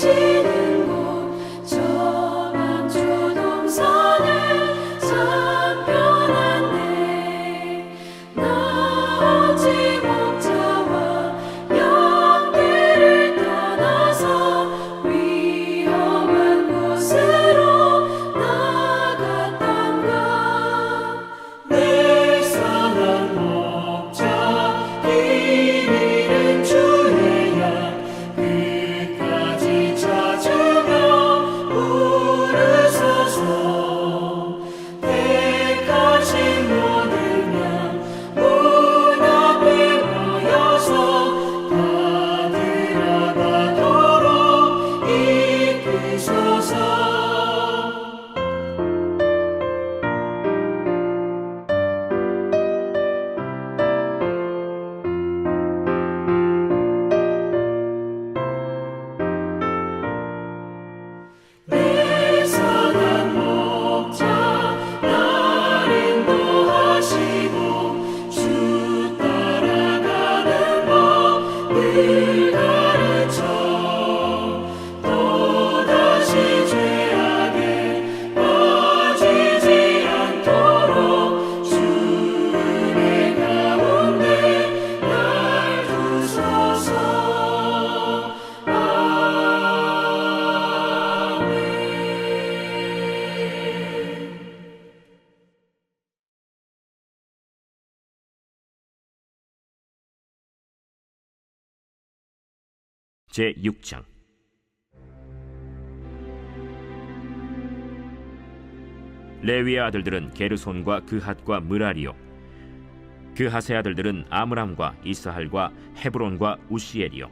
계시는 곳 저 방주 동산을 참 편한데 나 오직 목자와 양떼를 떠나서 위험한 곳으로 나갔단가. 내 선한 목자 길 잃은 주의 양 끝까지 찾으며 부르소서. 택하신 모든 양 문 앞에 모여서 다 들어가도록 이끄소서. 내 선한 목자 날 인도하시고 주 따라가는 법 늘 가르쳐 또다시 죄악에 빠지지 않도록 주 은혜 가운데 날 두소서. 제6장. 레위의 아들들은 게르손과 그핫과 므라리요, 그핫의 아들들은 아므람과 이스할과 헤브론과 우시엘이요.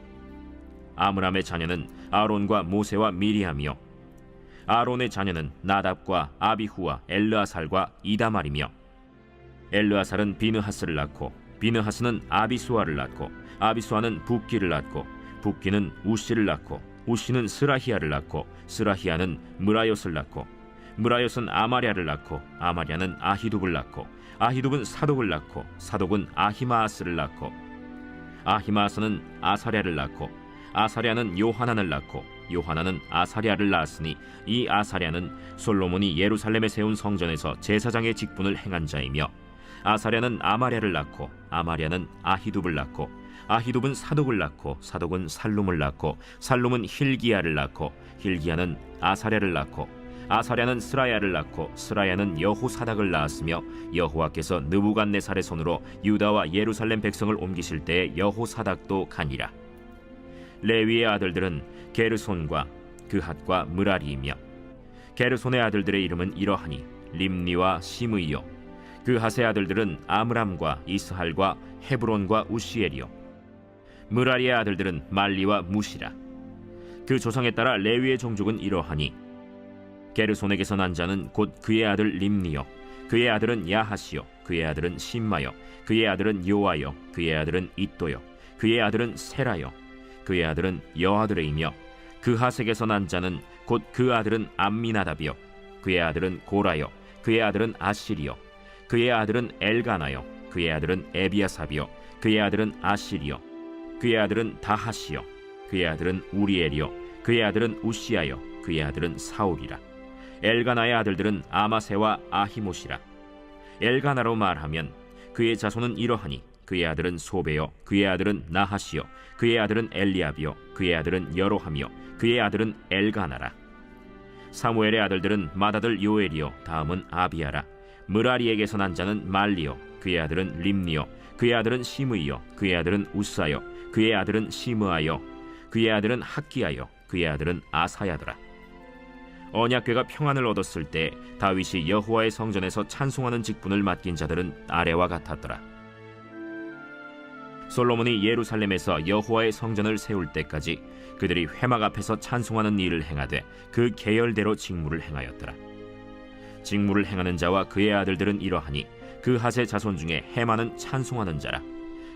아므람의 자녀는 아론과 모세와 미리암이요, 아론의 자녀는 나답과 아비후와 엘르아살과 이다말이며, 엘르아살은 비느하스를 낳고 비느하스는 아비수아를 낳고 아비수아는 붓기를 낳고 붓기는 우시를 낳고 우시는 스라히야를 낳고 스라히야는 므라옅을 낳고 므라옅은 아마랴를 낳고 아마랴는 아히둡을 낳고 아히둡은 사독을 낳고 사독은 아히마아스를 낳고 아히마아스는 아사랴를 낳고 아사랴는 요하난을 낳고 요하난은 아사랴를 낳았으니 이 아사랴는 솔로몬이 예루살렘에 세운 성전에서 제사장의 직분을 행한 자이며 아사랴는 아마랴를 낳고 아마랴는 아히둡을 낳고 아히둡은 사독을 낳고 사독은 살룸을 낳고 살룸은 힐기야를 낳고 힐기야는 아사랴를 낳고 아사랴는 스라야를 낳고 스라야는 여호사닥을 낳았으며 여호와께서 느부갓네살의 손으로 유다와 예루살렘 백성을 옮기실 때에 여호사닥도 가니라. 레위의 아들들은 게르손과 그핫과 므라리이며 게르손의 아들들의 이름은 이러하니 림니와 시므이요, 그핫의 아들들은 아므람과 이스할과 헤브론과 우시엘이요, 므라리의 아들들은 말리와 무시라. 그 조상에 따라 레위의 종족은 이러하니 게르손에게서 난 자는 곧 그의 아들 림니요, 그의 아들은 야하시요, 그의 아들은 심마요, 그의 아들은 요아요, 그의 아들은 이또요, 그의 아들은 세라요, 그의 아들은 여아드레이며 그핫에게서 난 자는 곧 그 아들은 암미나답이요, 그의 아들은 고라요, 그의 아들은 아시리요, 그의 아들은 엘가나요, 그의 아들은 에비아삽이요, 그의 아들은 아시리요, 그의 아들은 다하시요, 그의 아들은 우리엘이요, 그의 아들은 우시아요, 그의 아들은 사울이라. 엘가나의 아들들은 아마세와 아히못이라. 엘가나로 말하면 그의 자손은 이러하니 그의 아들은 소베요, 그의 아들은 나하시요, 그의 아들은 엘리압이요, 그의 아들은 여로함이요, 그의 아들은 엘가나라. 사무엘의 아들들은 맏아들 요엘이요, 다음은 아비야라. 므라리에게서 난 자는 말리요, 그의 아들은 림니요, 그의 아들은 시므이요, 그의 아들은 우사요, 그의 아들은 시므아요, 그의 아들은 학기야요, 그의 아들은 아사야더라. 언약궤가 평안을 얻었을 때 다윗이 여호와의 성전에서 찬송하는 직분을 맡긴 자들은 아래와 같았더라. 솔로몬이 예루살렘에서 여호와의 성전을 세울 때까지 그들이 회막 앞에서 찬송하는 일을 행하되 그 계열대로 직무를 행하였더라. 직무를 행하는 자와 그의 아들들은 이러하니 그핫의 자손 중에 헤만은 찬송하는 자라.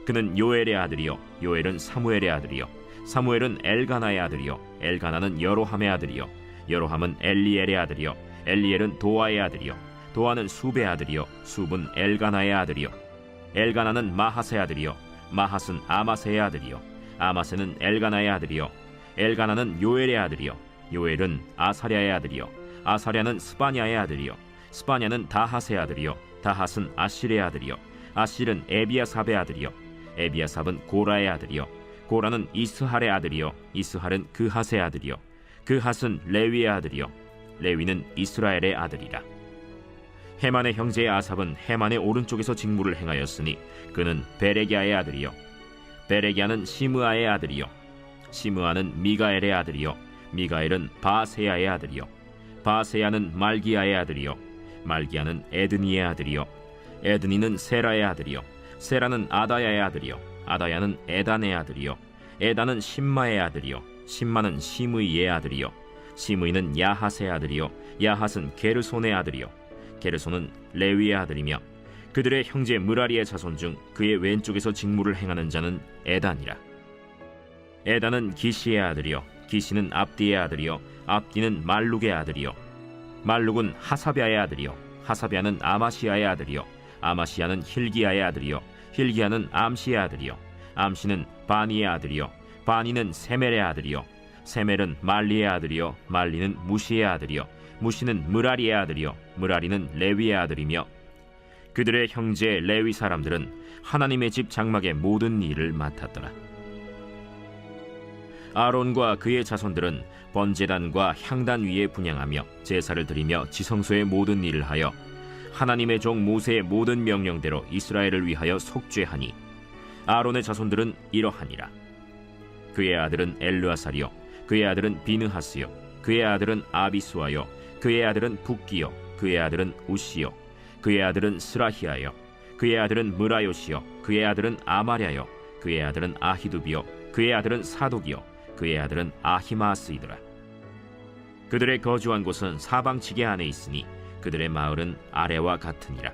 그는 요엘의 아들이요, 요엘은 사무엘의 아들이요, 사무엘은 엘가나의 아들이요, 엘가나는 여로함의 아들이요, 여로함은 엘리엘의 아들이요, 엘리엘은 도아의 아들이요, 도아는 숲의 아들이요, 숲은 엘가나의 아들이요, 엘가나는 마핫의 아들이요, 마핫은 아마세의 아들이요, 아마세는 엘가나의 아들이요, 엘가나는 요엘의 아들이요 요엘은 아사랴의 아들이요 아사랴는 스바냐의 아들이요 스바냐는 다핫의 아들이요 다핫은 아실의 아들이요 아실은 에비아삽의 아들이요 에비아삽은 고라의 아들이요 고라는 이스할의 아들이요 이스할은 그핫의 아들이요 그핫은 레위의 아들이요 레위는 이스라엘의 아들이라. 헤만의 형제의 아삽은 헤만의 오른쪽에서 직무를 행하였으니 그는 베레기야의 아들이요 베레기야는 시므아의 아들이요 시므아는 미가엘의 아들이요 미가엘은 바세야의 아들이요 바세야는 말기야의 아들이요 말기야는 에드니의 아들이요 에드니는 세라의 아들이요 세라는 아다야의 아들이요 아다야는 에단의 아들이요 에단은 심마의 아들이요 심마는 시므이의 아들이요 시므이는 야핫의 아들이요 야핫은 게르손의 아들이요 게르손은 레위의 아들이며 그들의 형제 므라리의 자손 중 그의 왼쪽에서 직무를 행하는 자는 에단이라. 에단은 기시의 아들이요 기시는 압디의 아들이요 압디는 말룩의 아들이요 말룩은 하사비아의 아들이요 하사비아는 아마시아의 아들이요 아마시아는 힐기야의 아들이요 힐기야는 암시의 아들이요 암시는 바니의 아들이요 바니는 세멜의 아들이요 세멜은 말리의 아들이요 말리는 무시의 아들이요 무시는 므라리의 아들이요 므라리는 레위의 아들이며 그들의 형제 레위 사람들은 하나님의 집 장막의 모든 일을 맡았더라. 아론과 그의 자손들은 번제단과 향단 위에 분향하며 제사를 드리며 지성소의 모든 일을 하여 하나님의 종 모세의 모든 명령대로 이스라엘을 위하여 속죄하니 아론의 자손들은 이러하니라. 그의 아들은 엘르아살이요 그의 아들은 비느하스요 그의 아들은 아비수아요 그의 아들은 붓기요 그의 아들은 우시요 그의 아들은 스라히아요 그의 아들은 무라요시요 그의 아들은 아마랴요 그의 아들은 아히두비요 그의 아들은 사독이요 그의 아들은 아히마스이더라. 그들의 거주한 곳은 사방지게 안에 있으니 그들의 마을은 아래와 같으니라.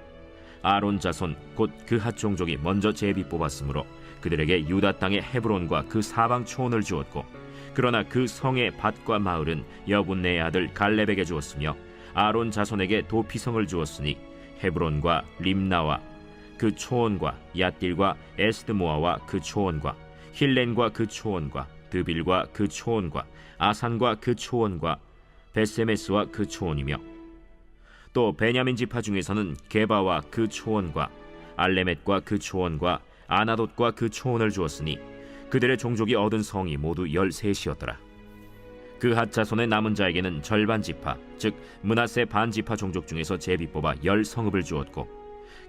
아론 자손 곧 그핫 종족이 먼저 제비 뽑았으므로 그들에게 유다 땅의 헤브론과 그 사방 초원을 주었고 그러나 그 성의 밭과 마을은 여분네의 아들 갈렙에게 주었으며 아론 자손에게 도피성을 주었으니 헤브론과 림나와 그 초원과 얏딜과 에스드모아와 그 초원과 힐렌과 그 초원과 드빌과 그 초원과 아산과 그 초원과 베세메스와 그 초원이며 또 베냐민 지파 중에서는 게바와 그 초원과 알레멧과 그 초원과 아나돗과 그 초원을 주었으니 그들의 종족이 얻은 성이 모두 13이었더라. 그핫 자손의 남은 자에게는 절반 지파 즉 므낫세 반 지파 종족 중에서 제비 뽑아 10성읍을 주었고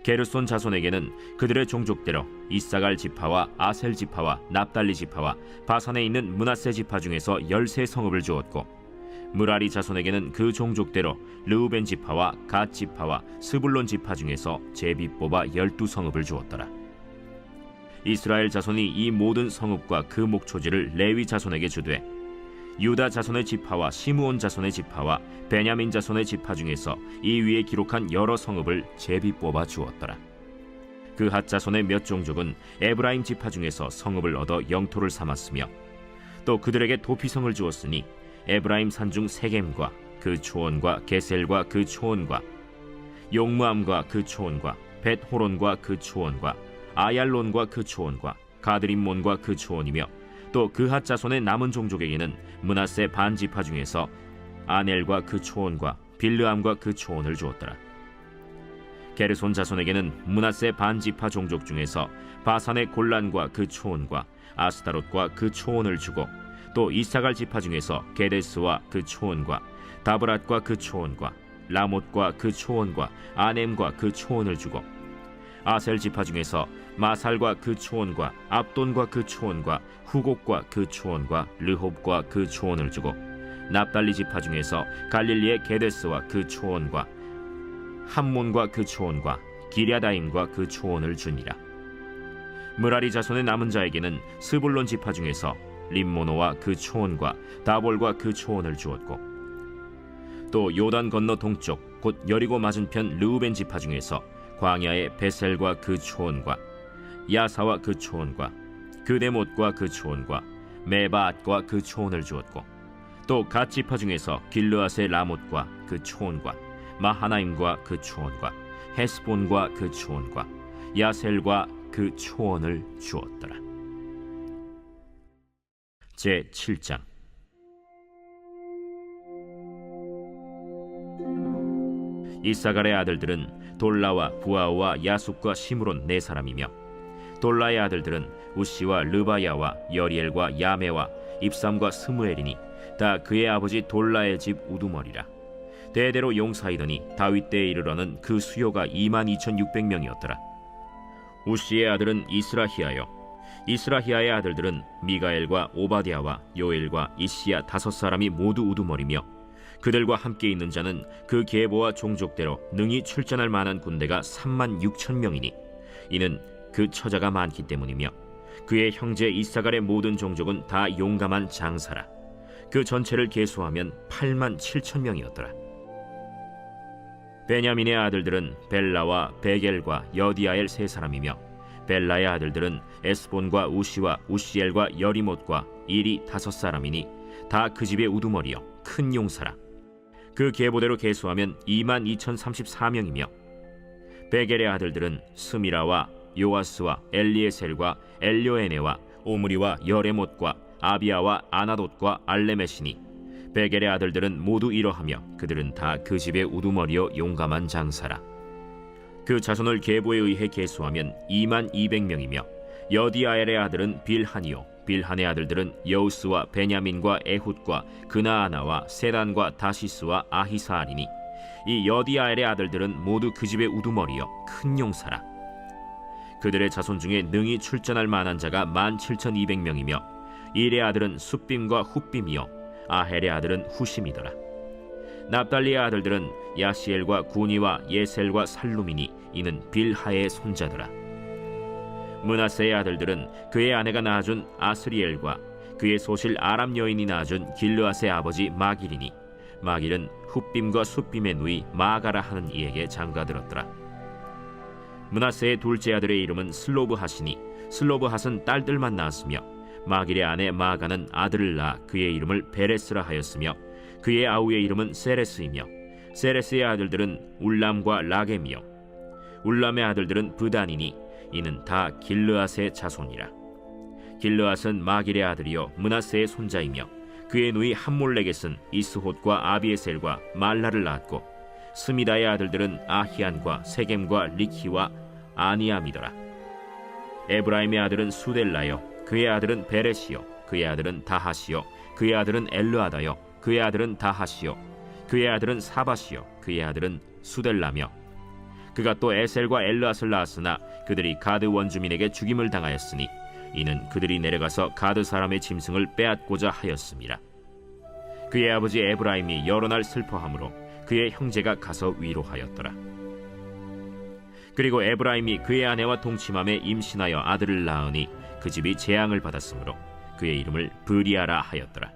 게르손 자손에게는 그들의 종족대로 이사갈 지파와 아셀 지파와 납달리 지파와 바산에 있는 므낫세 지파 중에서 13성읍을 주었고 므라리 자손에게는 그 종족대로 르우벤 지파와 갓 지파와 스불론 지파 중에서 제비 뽑아 12성읍을 주었더라. 이스라엘 자손이 이 모든 성읍과 그 목초지를 레위 자손에게 주되 유다 자손의 지파와 시므온 자손의 지파와 베냐민 자손의 지파 중에서 이 위에 기록한 여러 성읍을 제비 뽑아 주었더라. 그핫 자손의 몇 종족은 에브라임 지파 중에서 성읍을 얻어 영토를 삼았으며 또 그들에게 도피성을 주었으니 에브라임 산중 세겜과 그 초원과 게셀과 그 초원과 용무암과 그 초원과 벳호론과 그 초원과 아얄론과 그 초원과 가드림몬과 그 초원이며 또 그핫 자손의 남은 종족에게는 므낫세 반 지파 중에서 아넬과 그 초원과 빌르암과 그 초원을 주었더라. 게르손 자손에게는 므낫세 반 지파 종족 중에서 바산의 골란과 그 초원과 아스타롯과 그 초원을 주고 또 이사갈 지파 중에서 게데스와 그 초원과 다브랏과 그 초원과 라못과 그 초원과 아넴과 그 초원을 주고 아셀 지파 중에서 마살과 그 초원과 압돈과 그 초원과 후곡과 그 초원과 르홉과 그 초원을 주고 납달리 지파 중에서 갈릴리의 게데스와 그 초원과 함몬과 그 초원과 기랴다임과 그 초원을 주니라. 므라리 자손의 남은 자에게는 스불론 지파 중에서 림모노와 그 초원과 다볼과 그 초원을 주었고 또 요단 건너 동쪽 곧 여리고 맞은편 르우벤 지파 중에서 광야의 베셀과 그 초원과 야사와 그 초원과 그데못과 그 초원과 메바앗과 그 초원을 주었고 또 갓 지파 중에서 길르앗의 라못과 그 초원과 마하나임과 그 초원과 헤스본과 그 초원과 야셀과 그 초원을 주었더라. 제 7장. 이사갈의 아들들은 돌라와 부아와 야숫과 시므론 네 사람이며 돌라의 아들들은 우시와 르바야와 여리엘과 야메와 입삼과 스무엘이니 다 그의 아버지 돌라의 집 우두머리라. 대대로 용사이더니 다윗 때에 이르러는 그 수요가 22,600명이었더라. 우시의 아들은 이스라히야요, 이스라히야의 아들들은 미가엘과 오바댜와 요엘과 이시야 5사람이 모두 우두머리며 그들과 함께 있는 자는 그 계보와 종족대로 능히 출전할 만한 군대가 36,000명이니 이는 그 처자가 많기 때문이며 그의 형제 이사갈의 모든 종족은 다 용감한 장사라. 그 전체를 계수하면 87,000명이었더라. 베냐민의 아들들은 벨라와 베겔과 여디아엘 세 사람이며 벨라의 아들들은 에스본과 우시와 우시엘과 여리못과 일이 5사람이니 다 그 집의 우두머리요 큰 용사라. 그 계보대로 계수하면 22,034명이며 베겔의 아들들은 스미라와 요아스와 엘리에셀과 엘료에네와 오므리와 여레못과 아비아와 아나돗과 알레메시니 베겔의 아들들은 모두 이러하며 그들은 다 그 집의 우두머리요 용감한 장사라. 그 자손을 계보에 의해 계수하면 22,200명이며 여디아엘의 아들은 빌하니요 빌한의 아들들은 여우스와 베냐민과 에훗과 그나아나와 세단과 다시스와 아히사알이니 이 여디아엘의 아들들은 모두 그 집의 우두머리요 큰 용사라. 그들의 자손 중에 능히 출전할 만한 자가 17,200명이며 일의 아들은 숫빔과 훗빔이요 아헬의 아들은 후심이더라. 납달리의 아들들은 야시엘과 구니와 예셀과 살룸이니 이는 빌하의 손자더라. 므낫세의 아들들은 그의 아내가 낳아준 아스리엘과 그의 소실 아람 여인이 낳아준 길르앗의 아버지 마길이니 마길은 훗빔과 숫빔의 누이 마가라 하는 이에게 장가들었더라. 므낫세의 둘째 아들의 이름은 슬로브핫이니 슬로브핫은 딸들만 낳았으며 마길의 아내 마가는 아들을 낳아 그의 이름을 베레스라 하였으며 그의 아우의 이름은 세레스이며 세레스의 아들들은 울람과 라겜이요 울람의 아들들은 브단이니 이는 다 길르앗의 자손이라. 길르앗은 마길의 아들이요 므낫세의 손자이며 그의 누이 함몰렉겟은 이스톳과 아비에셀과 말라를 낳았고 스미다의 아들들은 아히안과 세겜과 리키와 아니암이더라. 에브라임의 아들은 수델라요 그의 아들은 베레시요 그의 아들은 다하시요 그의 아들은 엘르아다요 그의 아들은 다하시요 그의 아들은 사바시요 그의 아들은 수델라며 그가 또 에셀과 엘르앗을 낳았으나 그들이 가드 원주민에게 죽임을 당하였으니 이는 그들이 내려가서 가드 사람의 짐승을 빼앗고자 하였음이라. 그의 아버지 에브라임이 여러 날 슬퍼하므로 그의 형제가 가서 위로하였더라. 그리고 에브라임이 그의 아내와 동침함에 임신하여 아들을 낳으니 그 집이 재앙을 받았으므로 그의 이름을 브리아라 하였더라.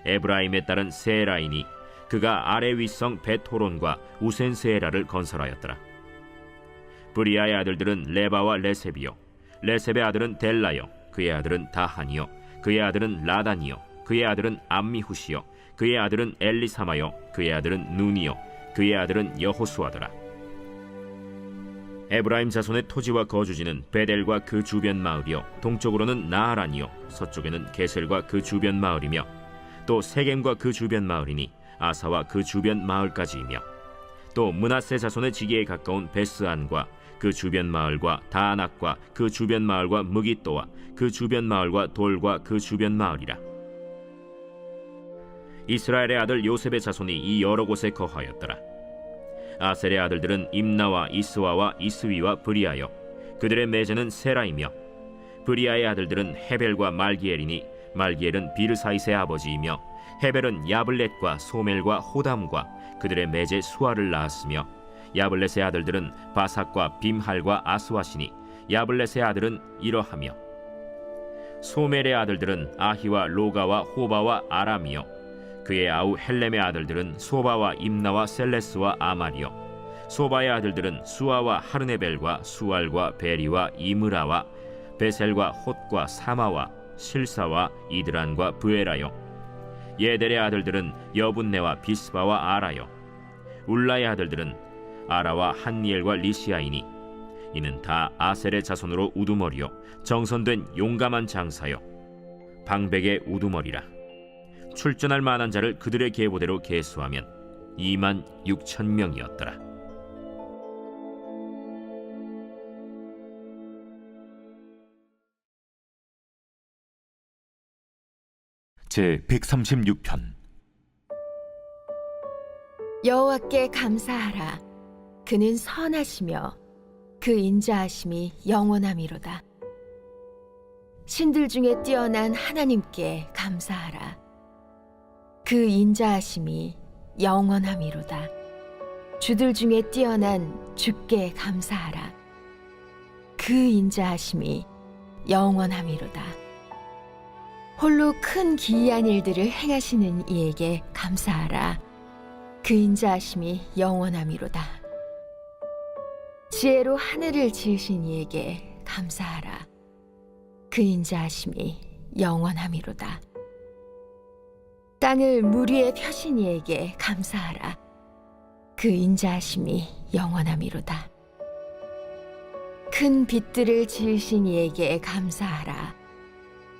에브라임의 딸은 세라이니 그가 아래 윗성 벳호론과 우센세에라를 건설하였더라. 브리아의 아들들은 레바와 레셉이요 레셉의 아들은 델라요 그의 아들은 다하니요 그의 아들은 라다니요 그의 아들은 암미후시요 그의 아들은 엘리사마요 그의 아들은 눈이요 그의 아들은 여호수아더라. 에브라임 자손의 토지와 거주지는 베델과 그 주변 마을이요 동쪽으로는 나하란이요 서쪽에는 게셀과 그 주변 마을이며 또 세겜과 그 주변 마을이니 아사와 그 주변 마을까지이며 또 므낫세 자손의 지기에 가까운 베스안과 그 주변 마을과 다안악과 그 주변 마을과 무깃도와 그 주변 마을과 돌과 그 주변 마을이라. 이스라엘의 아들 요셉의 자손이 이 여러 곳에 거하였더라. 아셀의 아들들은 임나와 이스와와 이스위와 브리아요 그들의 매제는 세라이며 브리아의 아들들은 헤벨과 말기엘이니 말기엘은 비르사이스의 아버지이며 헤벨은 야블렛과 소멜과 호담과 그들의 매제 수아를 낳았으며 야블렛의 아들들은 바삭과 빔할과 아스와시니 야블렛의 아들은 이러하며 소멜의 아들들은 아히와 로가와 호바와 아람이요 그의 아우 헬렘의 아들들은 소바와 임나와 셀레스와 아말이요 소바의 아들들은 수아와 하르네벨과 수알과 베리와 이므라와 베셀과 톳과 사마와 실사와 이드란과 브에라요 예델의 아들들은 여분네와 비스바와 아라요 울라의 아들들은 아라와 한니엘과 리시아이니 이는 다 아셀의 자손으로 우두머리요 정선된 용감한 장사요 방백의 우두머리라. 출전할 만한 자를 그들의 계보대로 계수하면 2만 6천 명이었더라. 제 136편. 여호와께 감사하라. 그는 선하시며 그 인자하심이 영원함이로다. 신들 중에 뛰어난 하나님께 감사하라. 그 인자하심이 영원함이로다. 주들 중에 뛰어난 주께 감사하라. 그 인자하심이 영원함이로다. 홀로 큰 기이한 일들을 행하시는 이에게 감사하라. 그 인자하심이 영원함이로다. 지혜로 하늘을 지으신 이에게 감사하라. 그 인자하심이 영원함이로다. 땅을 물 위에 펴신 이에게 감사하라. 그 인자하심이 영원함이로다. 큰 빛들을 지으신 이에게 감사하라.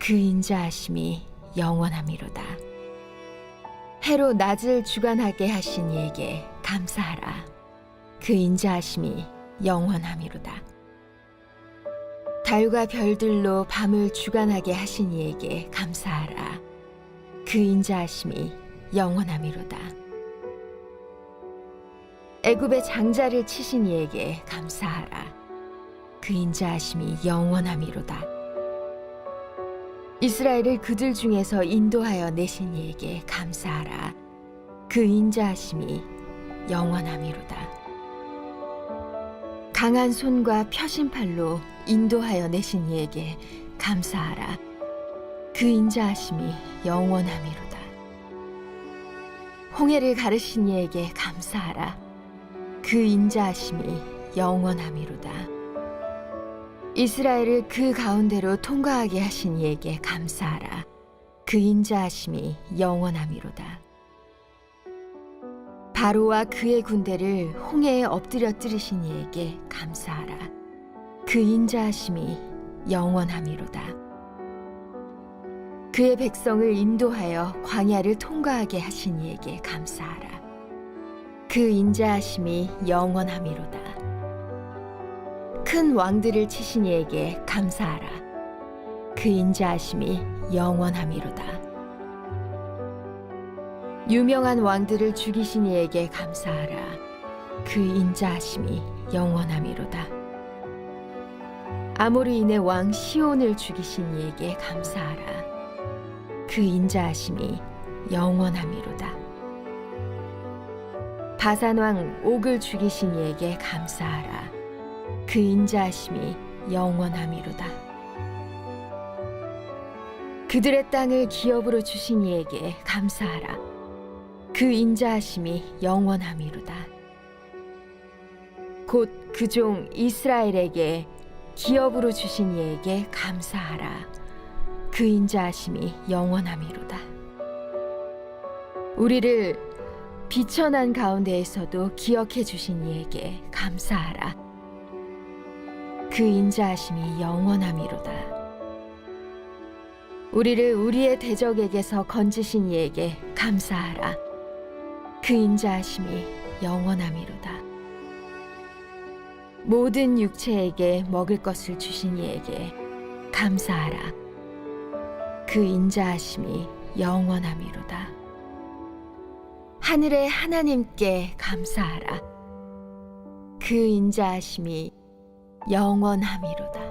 그 인자하심이 영원함이로다. 해로 낮을 주관하게 하신 이에게 감사하라. 그 인자하심이 영원함이로다. 달과 별들로 밤을 주관하게 하신 이에게 감사하라. 그 인자하심이 영원함이로다. 애굽의 장자를 치신 이에게 감사하라. 그 인자하심이 영원함이로다. 이스라엘을 그들 중에서 인도하여 내신 이에게 감사하라. 그 인자하심이 영원함이로다. 강한 손과 펴신 팔로 인도하여 내신 이에게 감사하라. 그 인자하심이 영원함이로다. 홍해를 가르신 이에게 감사하라. 그 인자하심이 영원함이로다. 이스라엘을 그 가운데로 통과하게 하신 이에게 감사하라. 그 인자하심이 영원함이로다. 바로와 그의 군대를 홍해에 엎드려뜨리신 이에게 감사하라. 그 인자하심이 영원함이로다. 그의 백성을 인도하여 광야를 통과하게 하신 이에게 감사하라. 그 인자하심이 영원함이로다. 큰 왕들을 치신 이에게 감사하라. 그 인자하심이 영원함이로다. 유명한 왕들을 죽이신 이에게 감사하라. 그 인자하심이 영원함이로다. 아모리인의 왕 시온을 죽이신 이에게 감사하라. 그 인자하심이 영원함이로다. 바산 왕 옥을 죽이신 이에게 감사하라. 그 인자하심이 영원함이로다. 그들의 땅을 기업으로 주신 이에게 감사하라. 그 인자하심이 영원함이로다. 곧 그 종 이스라엘에게 기업으로 주신 이에게 감사하라. 그 인자하심이 영원함이로다. 우리를 비천한 가운데에서도 기억해 주신 이에게 감사하라. 그 인자하심이 영원함이로다. 우리를 우리의 대적에게서 건지신 이에게 감사하라. 그 인자하심이 영원함이로다. 모든 육체에게 먹을 것을 주신 이에게 감사하라. 그 인자하심이 영원함이로다. 하늘의 하나님께 감사하라. 그 인자하심이 영원함이로다.